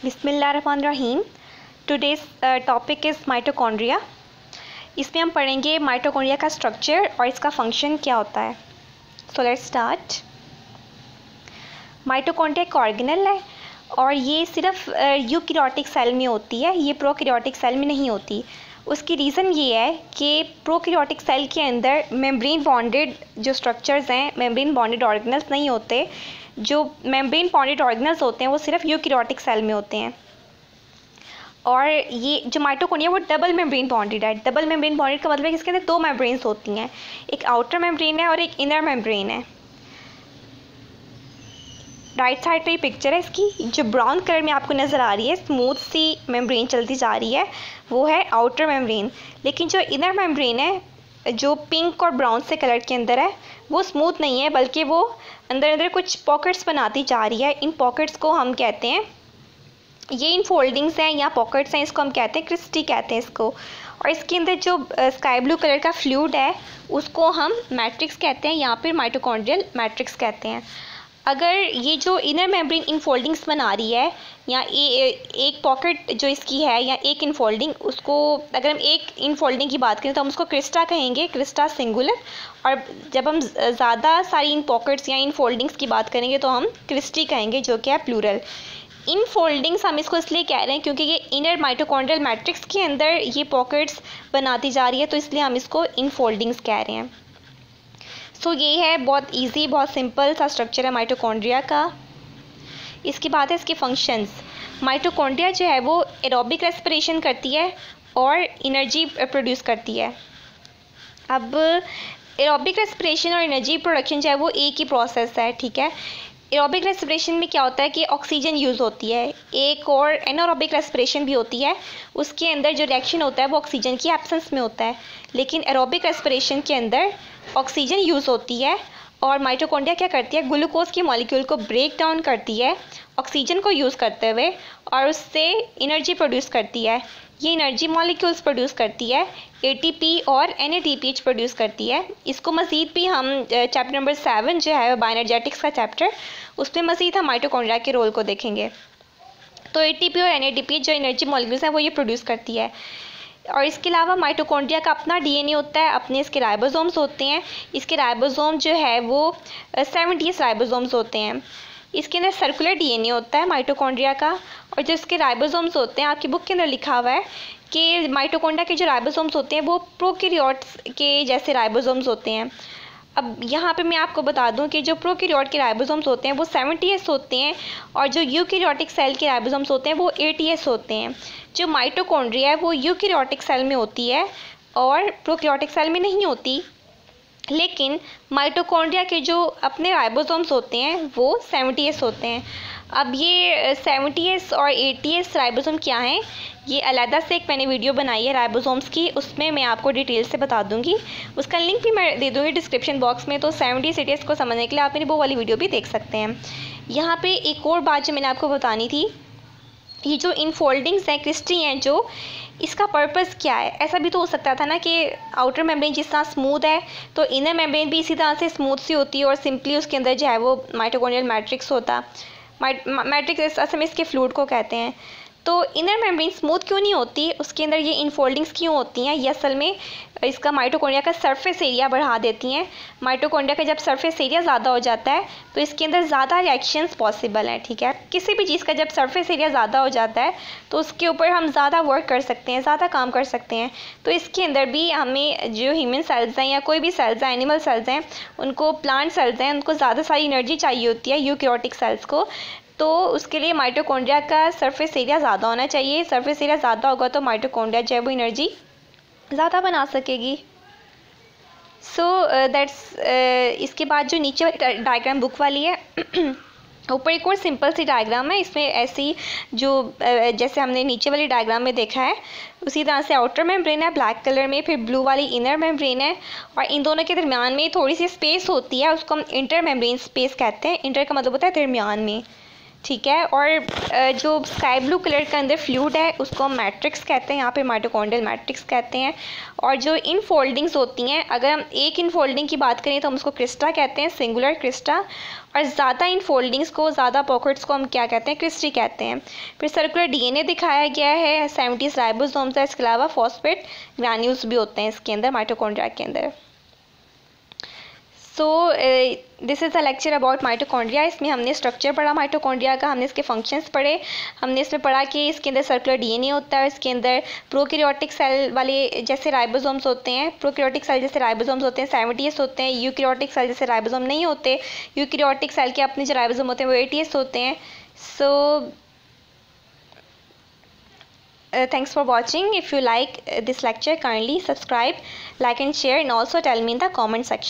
बिस्मिल्लाहिर्रहमानिर्रहीम। Today's topic is mitochondria. इसमें हम पढ़ेंगे माइटोकॉन्ड्रिया का स्ट्रक्चर और इसका फंक्शन क्या होता है। So let's start. माइटोकॉन्ड्रिया एक ऑर्गेनल है और ये सिर्फ यूकैरियोटिक सेल में होती है, ये प्रोकैरियोटिक सेल में नहीं होती। उसकी रीज़न ये है कि प्रोकैरियोटिक सेल के अंदर मेम्ब्रेन बॉन्डेड जो स्ट्रक्चर्स हैं, मेम्ब्रेन बॉन्डेड ऑर्गेनल्स नहीं होते। जो मेम्ब्रेन बॉन्डेड ऑर्गेनल्स होते हैं वो सिर्फ यूकैरियोटिक सेल में होते हैं। और ये जो माइटोकॉन्ड्रिया वो डबल मेम्ब्रेन बॉन्डेड है। डबल मेम्ब्रेन बॉन्डेड का मतलब है कि इसके अंदर दो मेम्ब्रेन्स होती हैं, एक आउटर मेम्ब्रेन है और एक इनर मेम्ब्रेन है। राइट साइड पे पिक्चर है इसकी, जो ब्राउन कलर में आपको नज़र आ रही है, स्मूथ सी मेम्ब्रेन चलती जा रही है, वो है आउटर मेम्ब्रेन। लेकिन जो इनर मेम्ब्रेन है, जो पिंक और ब्राउन से कलर के अंदर है, वो स्मूथ नहीं है, बल्कि वो अंदर अंदर कुछ पॉकेट्स बनाती जा रही है। इन पॉकेट्स को हम कहते हैं, ये इन फोल्डिंग्स हैं या पॉकेट्स हैं, इसको हम कहते हैं क्रिस्टी कहते हैं इसको। और इसके अंदर जो स्काई ब्लू कलर का फ्लूइड है उसको हम मैट्रिक्स कहते हैं या फिर माइटोकॉन्ड्रियल मैट्रिक्स कहते हैं। अगर ये जो इनर मेम्ब्रेन इनफोल्डिंग्स बना रही है या एक पॉकेट जो इसकी है या एक इनफोल्डिंग, उसको अगर हम एक इनफोल्डिंग की बात करें तो हम उसको क्रिस्टा कहेंगे, क्रिस्टा सिंगुलर। और जब हम ज़्यादा सारी इन पॉकेट्स या इन फोल्डिंग्स की बात करेंगे तो हम क्रिस्टी कहेंगे, जो कि है प्लूरल। इन फोल्डिंग्स हम इसको इसलिए कह रहे हैं क्योंकि ये इनर माइटोकॉन्ड्रियल मैट्रिक्स के अंदर ये पॉकेट्स बनाती जा रही है, तो इसलिए हम इसको इन फोल्डिंग्स कह रहे हैं। सो ये है बहुत इजी, बहुत सिंपल सा स्ट्रक्चर है माइटोकॉन्ड्रिया का। इसके बाद है इसके फंक्शंस। माइटोकॉन्ड्रिया जो है वो एरोबिक रेस्पिरेशन करती है और एनर्जी प्रोड्यूस करती है। अब एरोबिक रेस्पिरेशन और एनर्जी प्रोडक्शन जो है वो एक ही प्रोसेस है, ठीक है। एरोबिक रेस्पिरेशन में क्या होता है कि ऑक्सीजन यूज़ होती है, एक और एनारोबिक रेस्पिरेशन भी होती है, उसके अंदर जो रिएक्शन होता है वो ऑक्सीजन की एब्सेंस में होता है। लेकिन एरोबिक रेस्पिरेशन के अंदर ऑक्सीजन यूज़ होती है और माइटोकॉन्ड्रिया क्या करती है, ग्लूकोज के मॉलिक्यूल को ब्रेक डाउन करती है ऑक्सीजन को यूज़ करते हुए और उससे एनर्जी प्रोड्यूस करती है। ये एनर्जी मॉलिक्यूल्स प्रोड्यूस करती है, एटीपी और एनएडीपीएच प्रोड्यूस करती है। इसको मज़ीद भी हम चैप्टर नंबर 7 जो है बायोएनर्जेटिक्स का चैप्टर, उसमें मज़ीद हम माइटोकॉन्ड्रिया के रोल को देखेंगे। तो एटीपी और एनएडीपीएच जो एनर्जी मॉलिक्यूल्स हैं वो ये प्रोड्यूस करती है। और इसके अलावा माइटोकॉन्ड्रिया का अपना डीएनए होता है, अपने इसके राइबोसोम्स होते हैं। इसके राइबोसोम जो है वो 70 राइबोसोम्स होते हैं। इसके अंदर सर्कुलर डीएनए होता है माइटोकॉन्ड्रिया का। और जो इसके राइबोसोम्स होते हैं, आपकी बुक के अंदर लिखा हुआ है कि माइटोकॉन्ड्रिया के जो राइबोसोम्स होते हैं वो प्रोकैरियोट्स के जैसे राइबोसोम्स होते हैं। अब यहाँ पे मैं आपको बता दूं कि जो प्रोकैरियोट के राइबोसोम्स होते हैं वो 70S होते हैं और जो यूकैरियोटिक सेल के राइबोसोम्स होते हैं वो 80S होते हैं। जो माइटोकॉन्ड्रिया है वो यूकैरियोटिक सेल में होती है और प्रोकैरियोटिक सेल में नहीं होती। लेकिन माइटोकॉन्ड्रिया के जो अपने राइबोसोम्स होते हैं वो 70S होते हैं। अब ये 70S और 80S राइबोसोम क्या हैं, ये अलहदा से एक मैंने वीडियो बनाई है राइबोसोम्स की, उसमें मैं आपको डिटेल से बता दूंगी। उसका लिंक भी मैं दे दूंगी डिस्क्रिप्शन बॉक्स में। तो 70S 80S को समझने के लिए आप मेरी वो वाली वीडियो भी देख सकते हैं। यहाँ पे एक और बात जो मैंने आपको बतानी थी, ये जो इनफोल्डिंग्स हैं, क्रिस्टी हैं, जो इसका पर्पस क्या है। ऐसा भी तो हो सकता था ना कि आउटर मेम्ब्रेन जिस तरह स्मूथ है तो इनर मेम्ब्रेन भी इसी तरह से स्मूथ सी होती है और सिंपली उसके अंदर जो है वो माइटोकॉन्ड्रियल मैट्रिक्स होता। मैट्रिक्स असल में इसके फ्लूइड को कहते हैं। तो इनर मेम्ब्रेन स्मूथ क्यों नहीं होती, उसके अंदर ये इनफोल्डिंग्स क्यों होती हैं, ये असल में इसका माइटोकॉन्ड्रिया का सरफेस एरिया बढ़ा देती हैं। माइटोकॉन्ड्रिया का जब सरफेस एरिया ज़्यादा हो जाता है तो इसके अंदर ज़्यादा रिएक्शंस पॉसिबल हैं, ठीक है। किसी भी चीज़ का जब सरफेस एरिया ज़्यादा हो जाता है तो उसके ऊपर हम ज़्यादा वर्क कर सकते हैं, ज़्यादा काम कर सकते हैं। तो इसके अंदर भी हमें जो ह्यूमन सेल्स हैं या कोई भी सेल्स हैं, एनिमल सेल्स हैं, उनको प्लांट सेल्स हैं, उनको ज़्यादा सारी एनर्जी चाहिए होती है, यूकैरियोटिक सेल्स को। तो उसके लिए माइटोकॉन्ड्रिया का सरफेस एरिया ज़्यादा होना चाहिए। सरफेस एरिया ज़्यादा होगा तो माइटोकॉन्ड्रिया जो है वो एनर्जी ज़्यादा बना सकेगी। सो दैट्स इसके बाद जो नीचे वाली डायग्राम बुक वाली है ऊपर एक और सिंपल सी डायग्राम है। इसमें ऐसी जो जैसे हमने नीचे वाली डायग्राम में देखा है उसी तरह से आउटर मेम्ब्रेन है ब्लैक कलर में, फिर ब्लू वाली इनर मेम्ब्रेन है और इन दोनों के दरमियान में थोड़ी सी स्पेस होती है, उसको हम इंटर मेम्ब्रेन स्पेस कहते हैं। इंटर का मतलब होता है दरमियान में, ठीक है। और जो स्काई ब्लू कलर के अंदर फ्लूइड है उसको हम मैट्रिक्स कहते हैं, यहाँ पे माइटोकॉन्ड्रियल मैट्रिक्स कहते हैं। और जो इन फोल्डिंग्स होती हैं, अगर हम एक इन फोल्डिंग की बात करें तो हम उसको क्रिस्टा कहते हैं, सिंगुलर क्रिस्टा। और ज़्यादा इन फोल्डिंग्स को, ज़्यादा पॉकेट्स को हम क्या कहते हैं, क्रिस्टी कहते हैं। फिर सर्कुलर डीएनए दिखाया गया है, 70 राइबोसोम्स है, इसके अलावा फॉस्फेट ग्रैन्यूल्स भी होते हैं इसके अंदर, माइटोकॉन्ड्रिया के अंदर। So this is a lecture about mitochondria. इसमें हमने स्ट्रक्चर पढ़ा माइटोकॉन्ड्रिया का, हमने इसके फंक्शंस पढ़े, हमने इसमें पढ़ा कि इसके अंदर सर्कुलर डीएनए होता है, इसके अंदर प्रोकैरियोटिक सेल वाले जैसे राइबोसोम्स होते हैं, प्रोकैरियोटिक सेल जैसे राइबोसोम्स होते हैं 70s होते हैं, यूकैरियोटिक सेल जैसे राइबोसोम नहीं होते, यूकैरियोटिक सेल के अपने जो राइबोसोम होते हैं वो 80s होते हैं। सो thanks for watching. If you like this lecture, kindly subscribe, like and share, and also tell me in the comment section.